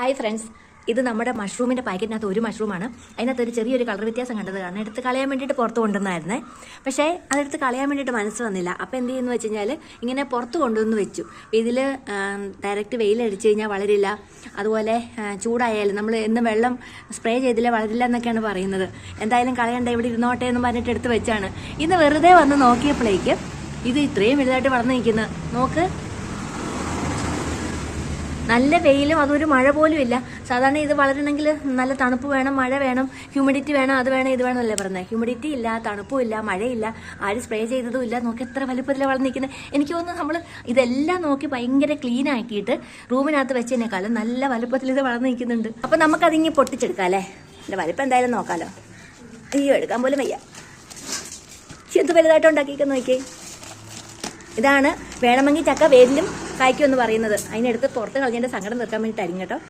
Hi friends, ഇത് നമ്മുടെ മഷ്റൂമിൻ്റെ പാക്കറ്റിനകത്ത് ഒരു മഷ്റൂമാണ്. അതിനകത്ത് ഒരു ചെറിയൊരു കളർ വ്യത്യാസം കണ്ടത് കാരണം എടുത്ത് കളയാൻ വേണ്ടിയിട്ട് പുറത്ത് കൊണ്ടുവന്നായിരുന്നേ. പക്ഷേ അതെടുത്ത് കളയാൻ വേണ്ടിയിട്ട് മനസ്സ് വന്നില്ല. അപ്പോൾ എന്ത് ചെയ്യുന്നു വെച്ച് കഴിഞ്ഞാൽ ഇങ്ങനെ പുറത്ത് കൊണ്ടുവന്ന് വെച്ചു. ഇതിൽ ഡയറക്റ്റ് വെയിലടിച്ച് കഴിഞ്ഞാൽ വളരില്ല, അതുപോലെ ചൂടായാലും നമ്മൾ എന്നും വെള്ളം സ്പ്രേ ചെയ്തില്ല വളരില്ല എന്നൊക്കെയാണ് പറയുന്നത്. എന്തായാലും കളയണ്ട, ഇവിടെ ഇരുന്നോട്ടെ എന്ന് പറഞ്ഞിട്ട് എടുത്ത് വെച്ചാണ്. ഇന്ന് വെറുതെ വന്ന് നോക്കിയപ്പോഴേക്ക് ഇത് ഇത്രയും വലുതായിട്ട് വളർന്നു നിൽക്കുന്നത് നോക്ക്. നല്ല വെയിലും അതൊരു മഴ പോലും ഇല്ല. സാധാരണ ഇത് വളരണമെങ്കിൽ നല്ല തണുപ്പ് വേണം, മഴ വേണം, ഹ്യൂമിഡിറ്റി വേണം, അത് വേണം ഇത് വേണം അല്ലേ പറഞ്ഞത്. ഹ്യൂമിഡിറ്റി ഇല്ല, തണുപ്പും ഇല്ല, മഴയില്ല, ആരും സ്പ്രേ ചെയ്തതും ഇല്ല. നോക്കി എത്ര വലുപ്പത്തിലാണ് വളർന്നിരിക്കുന്നത്. എനിക്ക് തോന്നുന്നു നമ്മൾ ഇതെല്ലാം നോക്കി ഭയങ്കര ക്ലീൻ ആക്കിയിട്ട് റൂമിനകത്ത് വെച്ചതിനേക്കാളും നല്ല വലുപ്പത്തിൽ ഇത് വളർന്നു നിൽക്കുന്നുണ്ട്. അപ്പം നമുക്കതിങ്ങി പൊട്ടിച്ചെടുക്കാം അല്ലേ. എൻ്റെ വലുപ്പം എന്തായാലും നോക്കാമല്ലോ. അയ്യോ, എടുക്കാൻ പോലും വയ്യ. എന്ത് വലുതായിട്ട് ഉണ്ടാക്കിയിരിക്കുന്നു നോക്കിയേ. ഇതാണ് വേണമെങ്കിൽ ചക്ക വേരിലും കായ്ക്കും എന്ന് പറയുന്നത്. അതിനെടുത്ത് പുറത്ത് കളഞ്ഞതിൻ്റെ സങ്കടം തീർക്കാൻ വേണ്ടിയിട്ടായിരിക്കും കേട്ടോ.